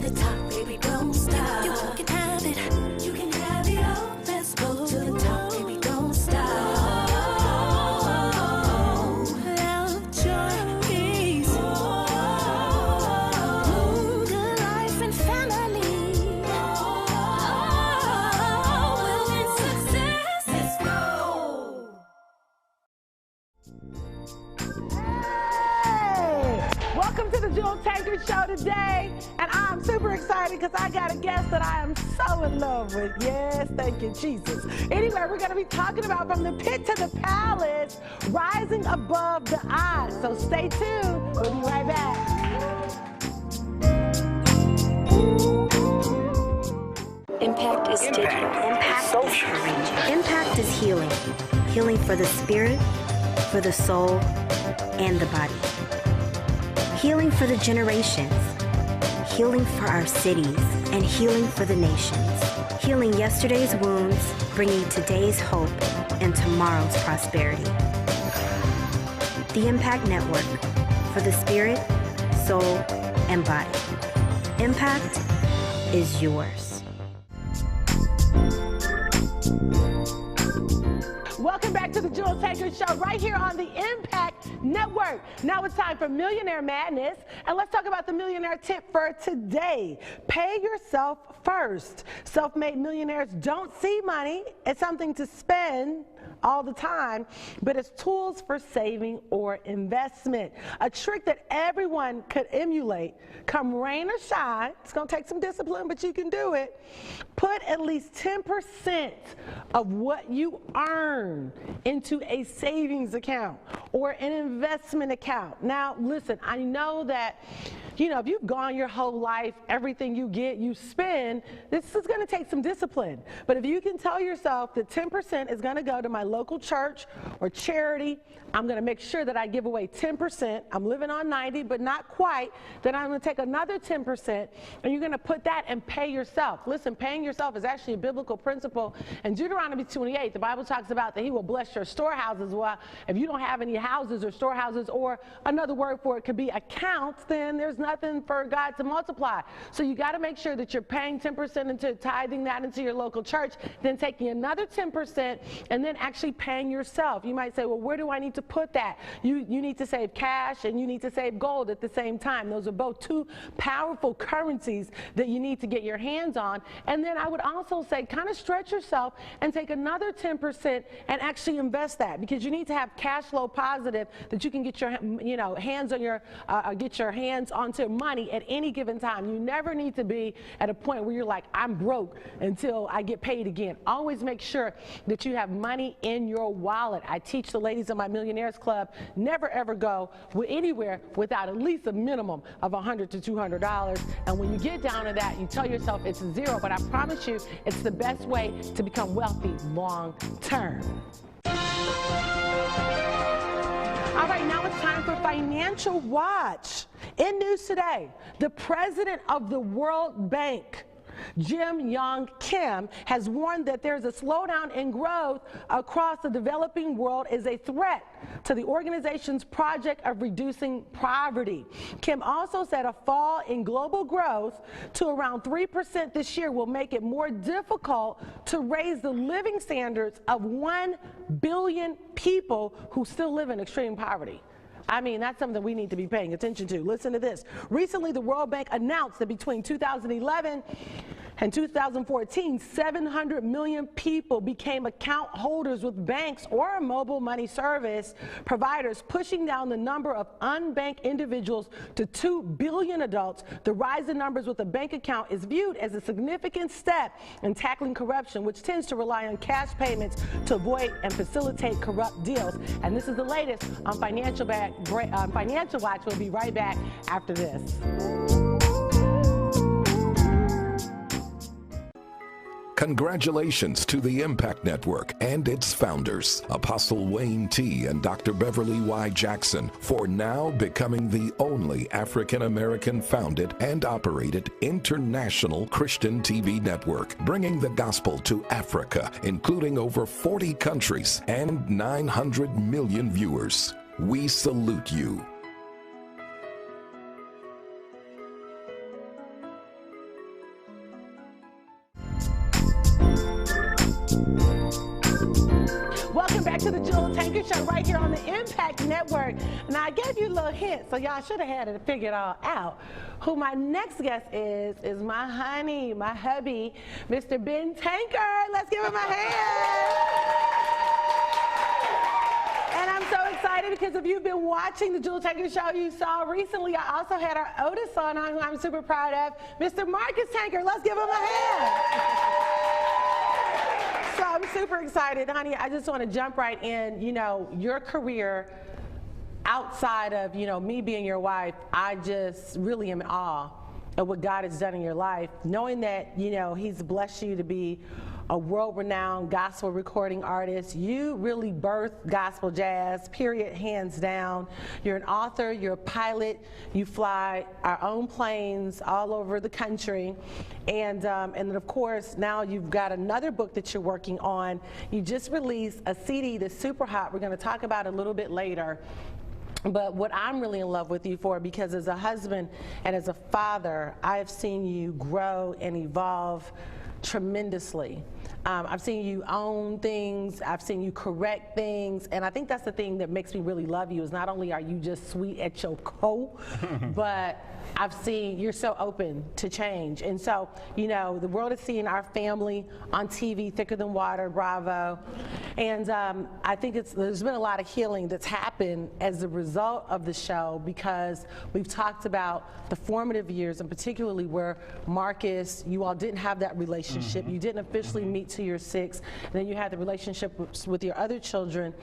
the top, baby, don't stop. You can have it. You can have it all. Let's go to the top, baby, don't stop. Love, joy, peace. Good life and family. We'll win success. Let's go. Welcome to the Ben Tankard Show today, and I'm super excited because I got a guest that I am so in love with. Yes, thank you, Jesus. Anyway, we're going to be talking about from the pit to the palace, rising above the odds. So stay tuned. We'll be right back. Impact is digital. Impact is reaching. Impact is healing. Healing for the spirit, for the soul, and the body. Healing for the generations. Healing for our cities, and healing for the nations. Healing yesterday's wounds, bringing today's hope and tomorrow's prosperity. The Impact Network for the spirit, soul, and body. Impact is yours. Welcome back to the Ben Tankard Show right here on the Impact Network. Now it's time for Millionaire Madness, and let's talk about the millionaire tip for today. Pay yourself first. Self-made millionaires don't see money as something to spend all the time, but as tools for saving or investment. A trick that everyone could emulate, come rain or shine. It's going to take some discipline, but you can do it. Put at least 10% of what you earn into a savings account or an investment account. Now, listen, I know that, you know, if you've gone your whole life, everything you get, you spend, this is going to take some discipline. But if you can tell yourself that 10% is going to go to my local church or charity, I'm going to make sure that I give away 10%. I'm living on 90, but not quite. Then I'm going to take another 10%, and you're going to put that and pay yourself. Listen, paying yourself is actually a biblical principle. In Deuteronomy 28, the Bible talks about that he will bless your storehouses. Well, if you don't have any houses or storehouses, or another word for it could be accounts, then there's nothing for God to multiply. So you got to make sure that you're paying 10% into tithing that into your local church, then taking another 10% and then actually paying yourself. You might say, well, where do I need to put that? You need to save cash and you need to save gold at the same time. Those are both two powerful currencies that you need to get your hands on. And then I would also say kind of stretch yourself and take another 10% and actually invest that, because you need to have cash flow positive that you can get your hands on your get your hands onto money at any given time. You never need to be at a point where you're like, I'm broke until I get paid again. Always make sure that you have money in your wallet. I teach the ladies in my Millionaires Club, never ever go anywhere without at least a minimum of $100 to $200. And when you get down to that, you tell yourself it's zero, but I promise you it's the best way to become wealthy long term. All right, now it's time for Financial Watch. In news today, the president of the World Bank, Jim Yong Kim, has warned that there's a slowdown in growth across the developing world is a threat to the organization's project of reducing poverty. Kim also said a fall in global growth to around 3% this year will make it more difficult to raise the living standards of 1 billion people who still live in extreme poverty. I mean, that's something we need to be paying attention to. Listen to this. Recently, the World Bank announced that between 2011 and 2014, 700 million people became account holders with banks or mobile money service providers, pushing down the number of unbanked individuals to 2 billion adults. The rise in numbers with a bank account is viewed as a significant step in tackling corruption, which tends to rely on cash payments to avoid and facilitate corrupt deals. And this is the latest on Financial Watch. We'll be right back after this. Congratulations to the Impact Network and its founders, Apostle Wayne T. and Dr. Beverly Y. Jackson, for now becoming the only African-American founded and operated international Christian TV network, bringing the gospel to Africa, including over 40 countries and 900 million viewers. We salute you. Tankard Show right here on the Impact Network. Now, I gave you a little hint, so y'all should have had it to figure it all out. Who my next guest is my honey, my hubby, Mr. Ben Tankard. Let's give him a hand. And I'm so excited because if you've been watching the Jewel Tankard Show, you saw recently I also had our oldest son on, who I'm super proud of, Mr. Marcus Tankard. Let's give him a hand. So I'm super excited, honey. I just want to jump right in. You know, your career outside of, you know, me being your wife, I just really am in awe of what God has done in your life, knowing that, you know, He's blessed you to be a world-renowned gospel recording artist. You really birthed gospel jazz, period, hands down. You're an author, you're a pilot, you fly our own planes all over the country. And then of course, now you've got another book that you're working on. You just released a CD that's super hot. We're gonna talk about it a little bit later. But what I'm really in love with you for, because as a husband and as a father, I have seen you grow and evolve tremendously. I've seen you own things, I've seen you correct things, and I think that's the thing that makes me really love you, is not only are you just sweet at your core, but I've seen you're so open to change. And so, you know, the world is seeing our family on TV, Thicker Than Water, Bravo, and I think there's been a lot of healing that's happened as a result of the show, because we've talked about the formative years, and particularly where Marcus, you all didn't have that relationship, you didn't officially meet till you're 6, and then you had the relationship with your other children,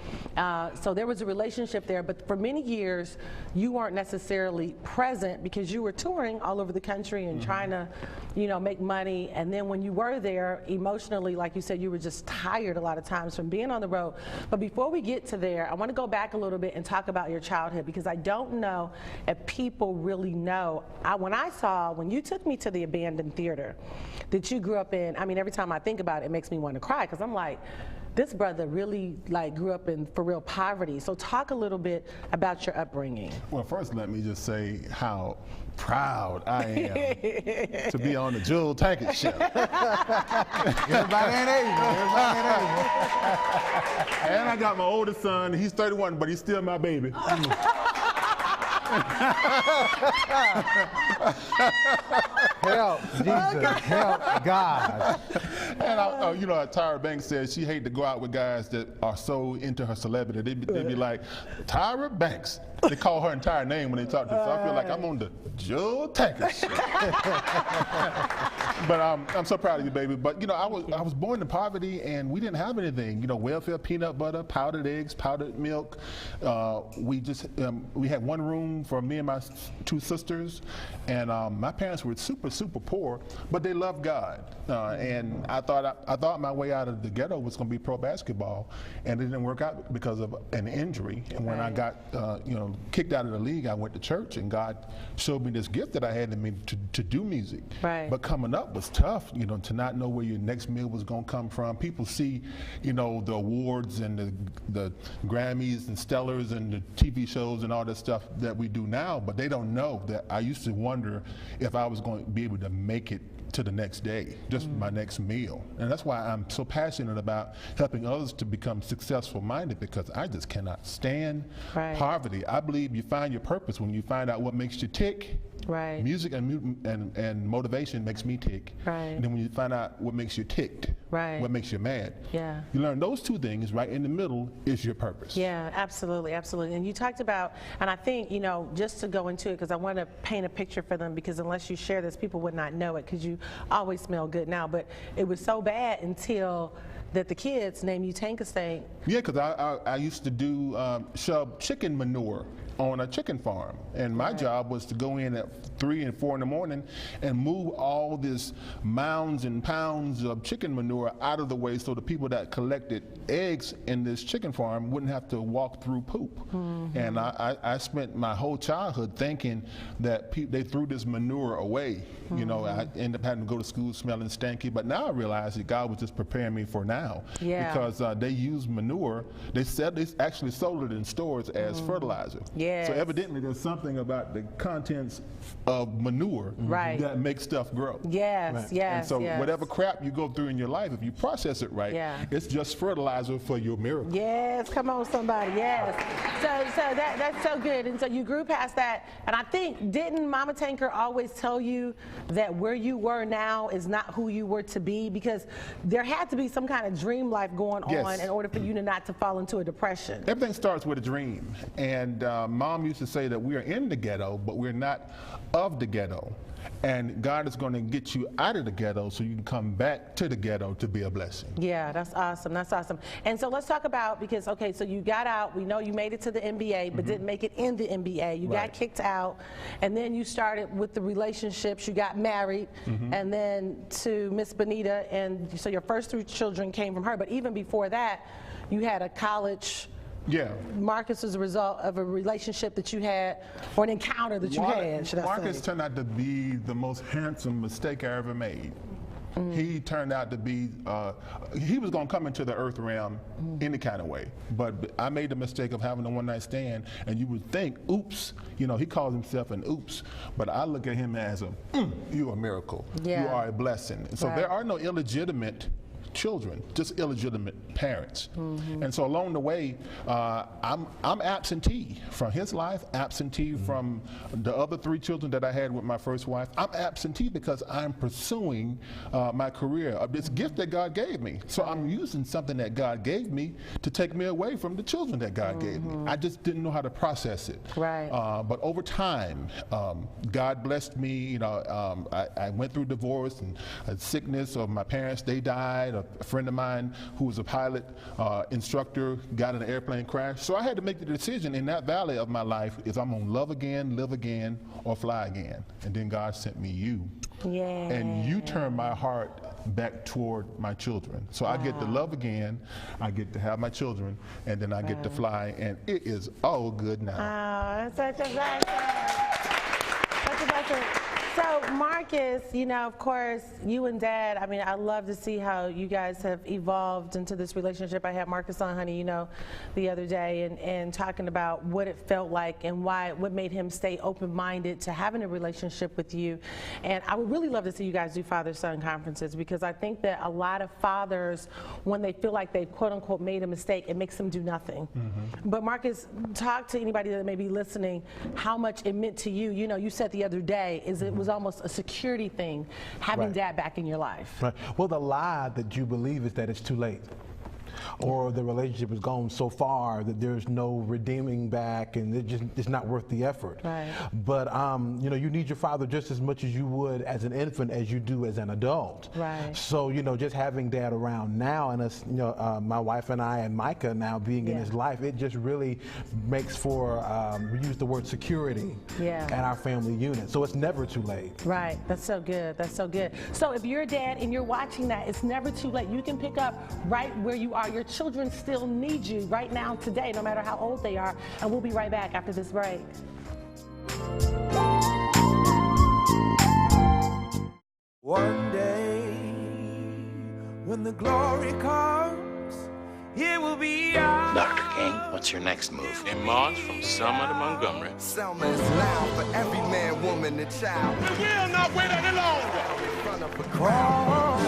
so there was a relationship there, but for many years you weren't necessarily present because you were touring all over the country and trying to, you know, make money. And then when you were there, emotionally, like you said, you were just tired a lot of times from being on the road. But before we get to there, I want to go back a little bit and talk about your childhood, because I don't know if people really know. When you took me to the abandoned theater that you grew up in, I mean, every time I think about it, it makes me want to cry, because I'm like, this brother really grew up in for real poverty. So talk a little bit about your upbringing. Well, first let me just say how proud I am to be on the Jewel Tankard Show. Everybody ain't able. And I got my oldest son. He's 31, but he's still my baby. Help, Jesus, help God. And you know, Tyra Banks said she hated to go out with guys that are so into her celebrity. They'd be like, Tyra Banks. They call her entire name when they talk to her. So I feel like I'm on the Jewel Tankard Show. But I'm so proud of you, baby. But you know, I was born in poverty, and we didn't have anything. You know, welfare peanut butter, powdered eggs, powdered milk. We had one room for me and my 2 sisters, and my parents were super poor, but they loved God. And I thought my way out of the ghetto was going to be pro basketball, and it didn't work out because of an injury. And when I got you know, kicked out of the league, I went to church, and God showed me this gift that I had in me to do music. Right. But coming up was tough, you know, to not know where your next meal was going to come from. People see, you know, the awards and the Grammys and Stellars and the TV shows and all that stuff that we do now, but they don't know that I used to wonder if I was going to be able to make it to the next day, just my next meal. And that's why I'm so passionate about helping others to become successful minded, because I just cannot stand poverty. I believe you find your purpose when you find out what makes you tick. Right. Music and motivation makes me tick. Right. And then when you find out what makes you ticked, what makes you mad, yeah, you learn those 2 things. Right in the middle is your purpose. Yeah, absolutely, absolutely. And you talked about, and I think, you know, just to go into it, because I want to paint a picture for them, because unless you share this, people would not know it, because you always smell good now. But it was so bad until that the kids named you Tankastank. Yeah, because I used to do shove chicken manure on a chicken farm, and my job was to go in at 3 and 4 in the morning and move all this mounds and pounds of chicken manure out of the way, so the people that collected eggs in this chicken farm wouldn't have to walk through poop. And I spent my whole childhood thinking that they threw this manure away. You know, I ended up having to go to school smelling stanky, but now I realize that God was just preparing me for now. Yeah. Because they use manure. They actually sold it in stores as fertilizer. Yeah. Yes. So evidently there's something about the contents of manure that makes stuff grow. Yes, yes. And so yes. whatever crap you go through in your life, if you process it right, it's just fertilizer for your miracle. Yes, come on somebody, yes. So that's so good. And so you grew past that. And I think, didn't Mama Tankard always tell you that where you were now is not who you were to be? Because there had to be some kind of dream life going on in order for you to not to fall into a depression. Everything starts with a dream. And Mom used to say that we are in the ghetto, but we're not of the ghetto. And God is going to get you out of the ghetto so you can come back to the ghetto to be a blessing. Yeah, that's awesome. That's awesome. And so let's talk about, because, okay, so you got out. We know you made it to the NBA, but didn't make it in the NBA. You got kicked out. And then you started with the relationships. You got married, and then to Miss Benita. And so your first 3 children came from her. But even before that, you had a college. Yeah. Marcus was a result of a relationship that you had, or an encounter that you had, should I say. Marcus turned out to be the most handsome mistake I ever made. He turned out to be, he was going to come into the earth realm any kind of way. But I made the mistake of having a one-night stand, and you would think, oops, you know, he calls himself an oops. But I look at him as a, you're a miracle. Yeah. You are a blessing. So there are no illegitimate children, just illegitimate parents. And so along the way, I'm absentee from his life, absentee from the other 3 children that I had with my first wife. I'm absentee because I'm pursuing my career, this gift that God gave me. So I'm using something that God gave me to take me away from the children that God gave me. I just didn't know how to process it. Right. But over time, God blessed me. You know, I went through divorce and sickness of my parents. They died. A friend of mine who was a pilot instructor got in an airplane crash. So I had to make the decision in that valley of my life is I'm going to love again, live again, or fly again. And then God sent me you. Yeah. And you turned my heart back toward my children. So I get to love again, I get to have my children, and then I get to fly, and it is all good now. Oh, that's such a blessing. Such a blessing. So Marcus, you know, of course, you and Dad, I mean, I love to see how you guys have evolved into this relationship. I had Marcus on, honey, you know, the other day, and talking about what it felt like and what made him stay open-minded to having a relationship with you. And I would really love to see you guys do father-son conferences, because I think that a lot of fathers, when they feel like they've quote-unquote made a mistake, it makes them do nothing. But Marcus, talk to anybody that may be listening how much it meant to you. You know, you said the other day, it was almost a security thing, having Dad back in your life. Right. Well, the lie that you believe is that it's too late, or the relationship has gone so far that there's no redeeming back, and it's not worth the effort. Right. But you know, you need your father just as much as you would as an infant as you do as an adult. Right. So you know, just having Dad around now, and us, you know, my wife and I and Micah now being in his life, it just really makes for we use the word security at our family unit. So it's never too late. Right. That's so good. That's so good. So if you're a dad and you're watching that, it's never too late. You can pick up right where you are. Your children still need you right now, today, no matter how old they are. And we'll be right back after this break. One day, when the glory comes, it will be ours. Dr. King, what's your next move? In March from Selma to Montgomery. Selma is loud for every man, woman, and child. We will not wait any longer. In front of a crowd.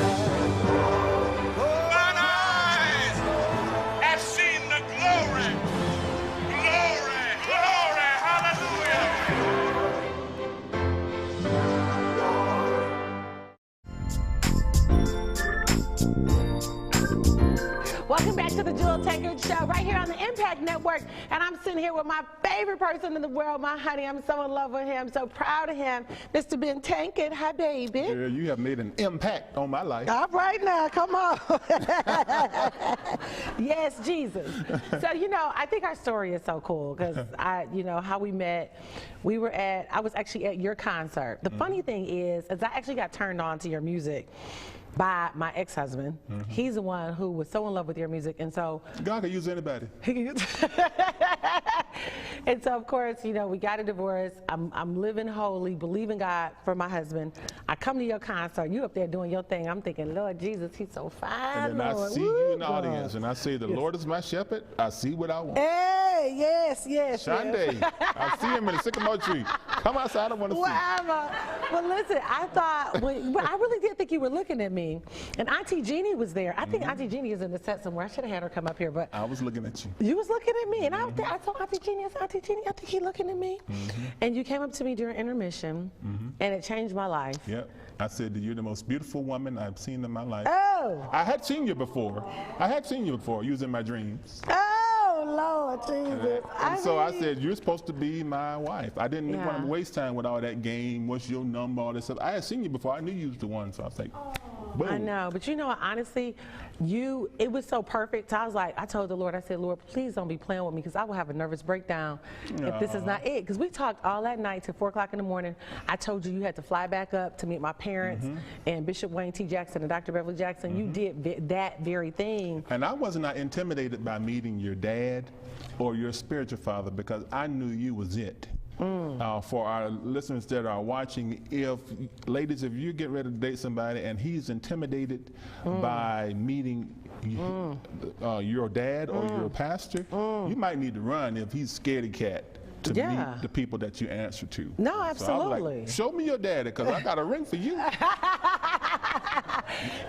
Welcome back to the Jewel Tankard Show, right here on the Impact Network. And I'm sitting here with my favorite person in the world, my honey. I'm so in love with him, so proud of him, Mr. Ben Tankard. Hi, baby. Girl, you have made an impact on my life. All right now, come on. Yes, Jesus. So, you know, I think our story is so cool because you know, how we met. I was actually at your concert. The funny thing is I actually got turned on to your music by my ex-husband. He's the one who was so in love with your music, and so God can use anybody. And so, of course, you know, we got a divorce. I'm living holy, believing God for my husband. I come to your concert. You up there doing your thing. I'm thinking, Lord Jesus, he's so fine. And then Lord. I see you in the audience, and I say, the Lord is my shepherd. I see what I want. Hey, Shonday, yes. Shonday, I see him in the sycamore tree. Come outside, I want to see. Well, listen, I thought, but I really did think you were looking at me. And Auntie Jeannie was there. I think Auntie Jeannie is in the set somewhere. I should have had her come up here, but I was looking at you. You was looking at me, and I told Auntie Jeannie, I think he's looking at me. And you came up to me during intermission, and it changed my life. Yep. I said that you're the most beautiful woman I've seen in my life. Oh. I had seen you before. You was in my dreams. Oh, Lord Jesus. And so I said, you're supposed to be my wife. I didn't want to waste time with all that game. What's your number, all this stuff. I had seen you before. I knew you was the one, so I was like, boom. I know, but you know what, honestly, it was so perfect. I told the Lord, I said, Lord, please don't be playing with me because I will have a nervous breakdown if this is not it. Because we talked all that night till 4 o'clock in the morning. I told you had to fly back up to meet my parents and Bishop Wayne T. Jackson and Dr. Beverly Jackson. You did that very thing. And I was not intimidated by meeting your dad or your spiritual father because I knew you was it. For our listeners that are watching, ladies, if you get ready to date somebody and he's intimidated by meeting your dad or your pastor, you might need to run if he's scaredy cat to meet the people that you answer to. No, absolutely. So I was like, show me your daddy because I got a ring for you.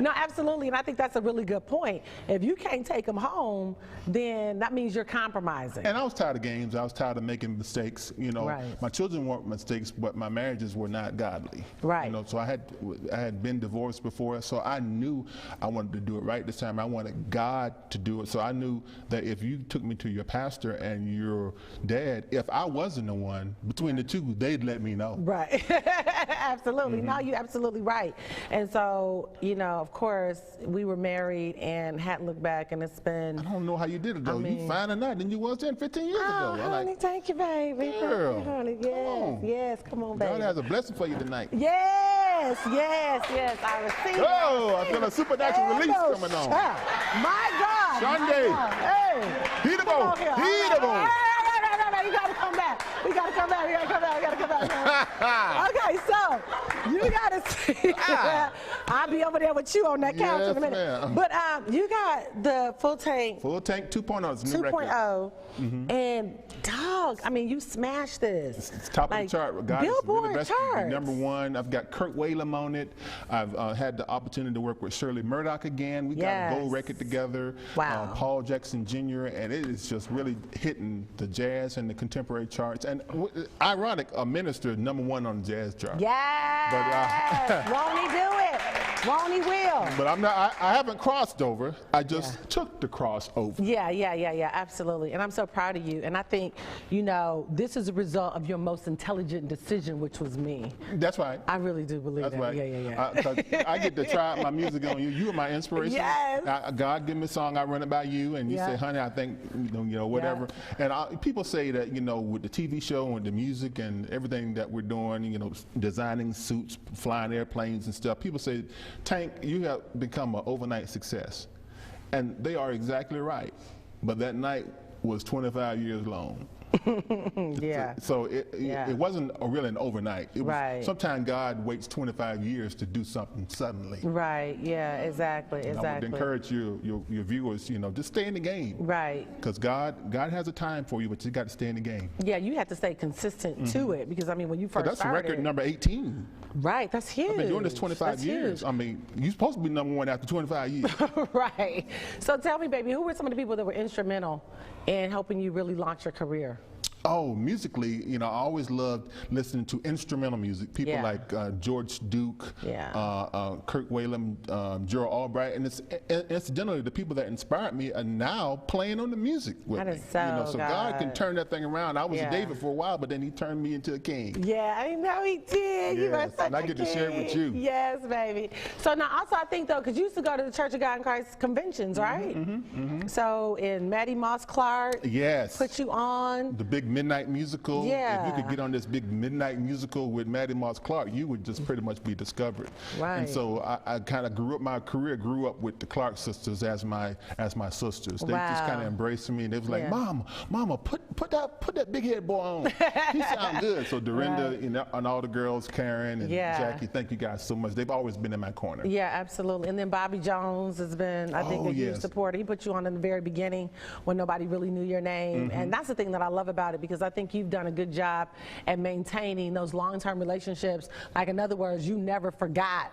No, absolutely, and I think that's a really good point. If you can't take them home, then that means you're compromising. And I was tired of games. I was tired of making mistakes. You know, right. My children weren't mistakes, but my marriages were not godly. Right. You know, so I had been divorced before, so I knew I wanted to do it right this time. I wanted God to do it. So I knew that if you took me to your pastor and your dad, if I wasn't the one, between the two, they'd let me know. Right. Absolutely. No, you're absolutely right. And so, you know, of course, we were married and hadn't looked back, and it's been... I don't know how you did it, though. You fine tonight than you was then 15 years ago. Honey, thank you, baby. Girl, thank you, honey. Yes, come on, baby. God has a blessing for you tonight. Yes, I receive it. Oh, I feel a supernatural release coming on. My God. Sunday. Hey. Heat the bone. Heat the bone. You gotta come back. We gotta come back. Okay, so you gotta see. I'll be over there with you on that couch in a minute. Ma'am. But you got the full tank. Full tank 2.0. 2.0. And dog, I mean, you smashed this. It's top of the chart. God Billboard really charts. #1. I've got Kurt Whalum on it. I've had the opportunity to work with Shirley Murdoch again. We got a gold record together. Wow. Paul Jackson Jr. And it is just really hitting the jazz and the contemporary charts. And ironic, a minister #1 on the jazz chart. Yes. But, won't he do it? Won't he will? But I'm not. I haven't crossed over. I just took the cross over. Yeah, absolutely. And I'm so proud of you. And I think, you know, this is a result of your most intelligent decision, which was me. That's right. I really do believe That's that. right. Yeah. I get to try my music on you. You are my inspiration. Yes. God give me a song, I run it by you, and you say, honey, I think, you know, whatever. And people say that, you know, with the TV show and the music and everything that we're doing, you know, designing suits, flying airplanes and stuff, people say, Tank, you have become an overnight success. And they are exactly right. But that night was 25 years long. So it wasn't really an overnight. It was, sometimes God waits 25 years to do something suddenly. Right, yeah, exactly. I would encourage your viewers, you know, just stay in the game. Right. Because God has a time for you, but you got to stay in the game. Yeah, you have to stay consistent to it, because I mean, when you first started. That's record number 18. Right, that's huge. I've been doing this 25 years. Huge. I mean, you're supposed to be #1 after 25 years. Right. So tell me, baby, who were some of the people that were instrumental in helping you really launch your career? Oh, musically, you know, I always loved listening to instrumental music. People like George Duke, Kurt Whalum, Gerald Albright, and it's incidentally the people that inspired me are now playing on the music with me. That is so you know, so God can turn that thing around. I was a David for a while, but then he turned me into a king. Yeah, I know he did. Yes, you are such and I get to share it with you. Yes, baby. So now also I think though, because you used to go to the Church of God in Christ conventions, right? So in Maddie Moss Clark, yes, put you on the big midnight musical. Yeah. If you could get on this big midnight musical with Maddie Moss Clark, you would just pretty much be discovered. Right. And so I kind of my career grew up with the Clark sisters as my sisters. They just kind of embraced me, and they was like, Mama, put that big head boy on. He sound good. So Dorinda and all the girls, Karen and Jackie, thank you guys so much. They've always been in my corner. Yeah, absolutely. And then Bobby Jones has been, I think, a huge supporter. He put you on in the very beginning when nobody really knew your name. And that's the thing that I love about it, because I think you've done a good job at maintaining those long-term relationships. Like, in other words, you never forgot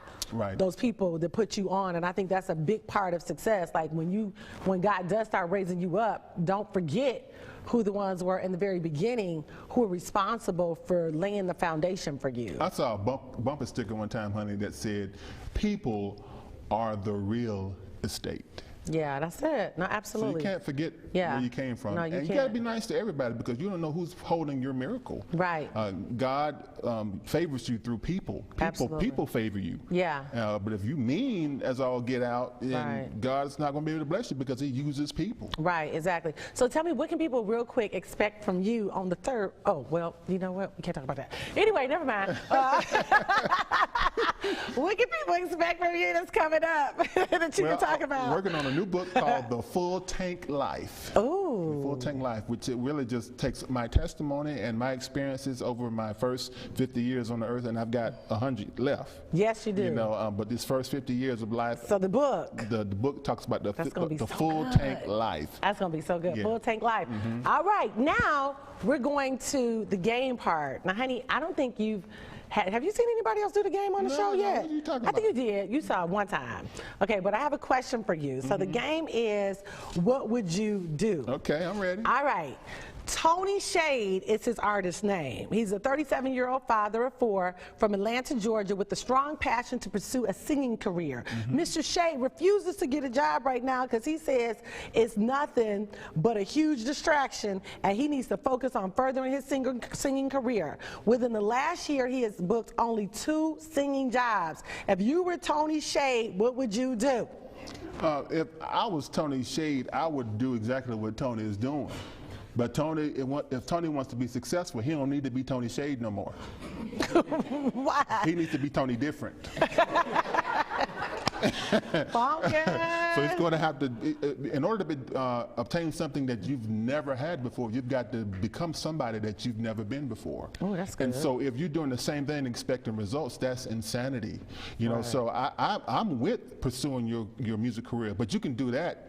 those people that put you on. And I think that's a big part of success. Like, when God does start raising you up, don't forget who the ones were in the very beginning who were responsible for laying the foundation for you. I saw a bumper sticker one time, honey, that said, people are the real estate. Yeah, that's it. No, absolutely. So you can't forget where you came from. No, you and you gotta be nice to everybody, because you don't know who's holding your miracle. Right. God favors you through people. People favor you. Yeah. But if you mean as all get out, then God's not gonna be able to bless you, because he uses people. Right, exactly. So tell me, what can people real quick expect from you on the 3rd? Oh, well, you know what? We can't talk about that. Anyway, never mind. What can people expect from you that's coming up that you can talk about? I'm working on a new book called The Full Tank Life. Oh. The Full Tank Life, which it really just takes my testimony and my experiences over my first 50 years on the earth, and I've got 100 left. Yes, you do. You know, but this first 50 years of life. So the book. The book talks about the full good. tank life. That's going to be so good. Yeah. Full tank life. All right, now we're going to the game part. Now, honey, I don't think you've have you seen anybody else do the game on the show yet? What are you talking about? I think you did. You saw it one time. Okay, but I have a question for you. So the game is, what would you do? Okay, I'm ready. All right. Tony Shade is his artist name. He's a 37-year-old father of 4 from Atlanta, Georgia, with a strong passion to pursue a singing career. Mr. Shade refuses to get a job right now because he says it's nothing but a huge distraction, and he needs to focus on furthering his singing career. Within the last year, he has booked only 2 singing jobs. If you were Tony Shade, what would you do? If I was Tony Shade, I would do exactly what Tony is doing. But Tony, if Tony wants to be successful, he don't need to be Tony Shade no more. Why? He needs to be Tony Different. So he's going to have to, in order to obtain something that you've never had before, you've got to become somebody that you've never been before. Oh, that's good. And so if you're doing the same thing expecting results, that's insanity. You know, so I'm with pursuing your music career, but you can do that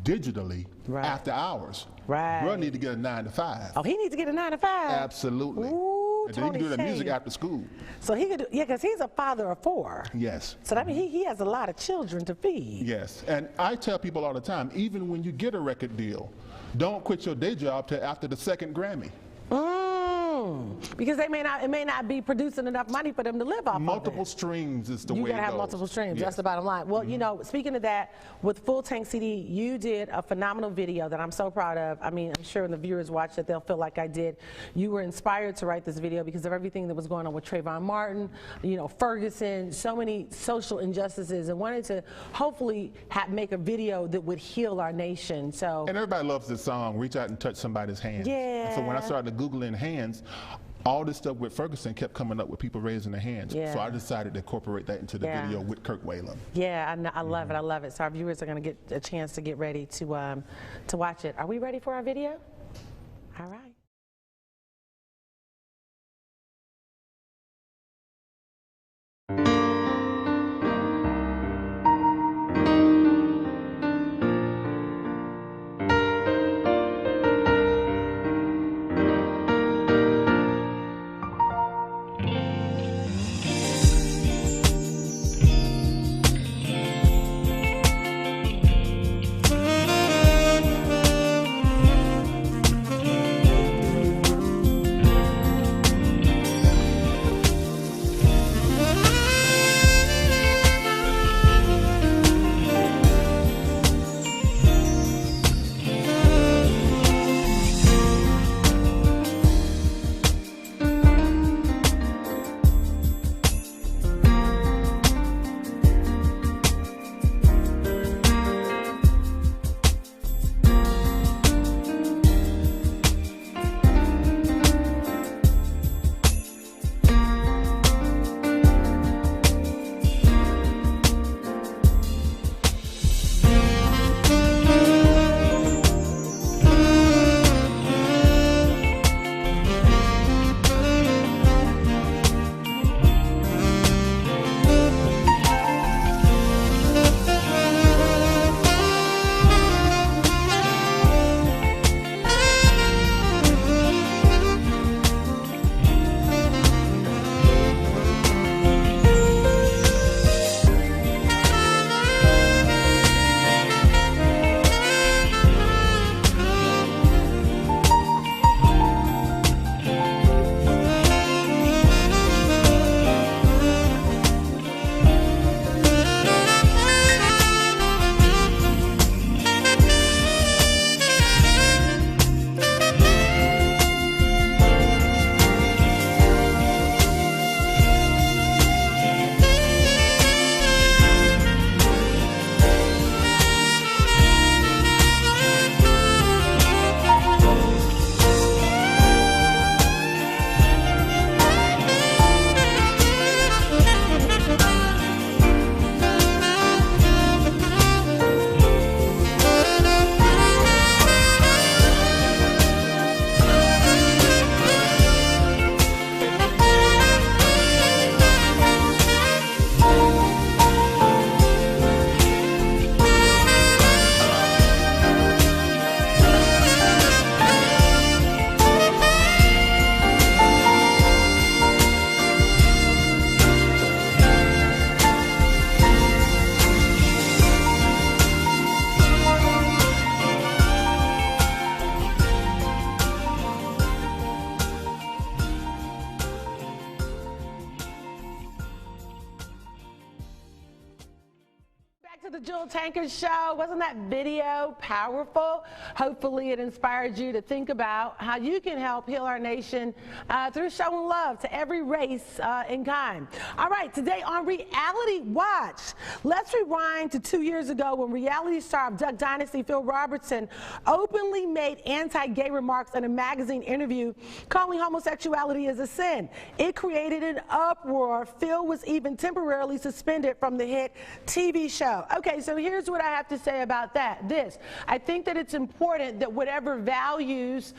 digitally after hours. Right. Bro need to get a 9 to 5. Oh, he needs to get a 9 to 5. Absolutely. Ooh, and then he can do the music after school. So he could do, because he's a father of 4. Yes. So that means he has a lot of children to feed. Yes. And I tell people all the time, even when you get a record deal, don't quit your day job till after the 2nd Grammy. Because it may not be producing enough money for them to live off multiple of it. streams is the way it goes. You gotta have multiple streams. Yes. That's the bottom line. Well, you know, speaking of that, with Full Tank CD, you did a phenomenal video that I'm so proud of. I mean, I'm sure when the viewers watch it, they'll feel like I did. You were inspired to write this video because of everything that was going on with Trayvon Martin, you know, Ferguson, so many social injustices, and wanted to hopefully make a video that would heal our nation. So. And everybody loves this song, Reach Out and Touch Somebody's Hand. Yeah. And so when I started Googling hands, all this stuff with Ferguson kept coming up with people raising their hands. Yeah. So I decided to incorporate that into the video with Kirk Whalum. Yeah, I love it. I love it. So our viewers are going to get a chance to get ready to watch it. Are we ready for our video? All right. To the Jewel Tankard Show. Wasn't that video powerful? Hopefully it inspired you to think about how you can help heal our nation through showing love to every race and kind. All right, today on Reality Watch, let's rewind to 2 years ago when reality star of Duck Dynasty, Phil Robertson, openly made anti-gay remarks in a magazine interview, calling homosexuality as a sin. It created an uproar. Phil was even temporarily suspended from the hit TV show. Okay, so here's what I have to say about that. I think that it's important that whatever values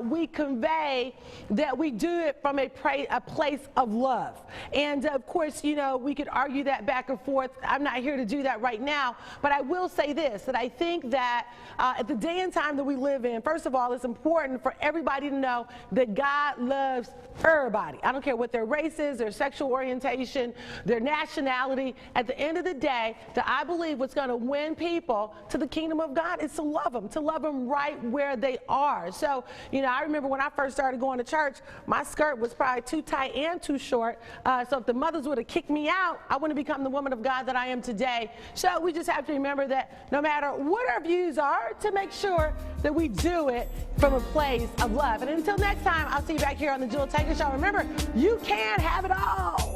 we convey, that we do it from a place of love. And of course, you know, we could argue that back and forth. I'm not here to do that right now, but I will say this, that I think that at the day and time that we live in, first of all, it's important for everybody to know that God loves everybody. I don't care what their race is, their sexual orientation, their nationality. At the end of the day, that I believe what's going to win people to the kingdom of God is to love them right where they are. So, you know, I remember when I first started going to church, my skirt was probably too tight and too short. So if the mothers would have kicked me out, I wouldn't have become the woman of God that I am today. So we just have to remember that no matter what our views are, to make sure that we do it from a place of love. And until next time, I'll see you back here on the Jewel Tankard Show. Remember, you can have it all.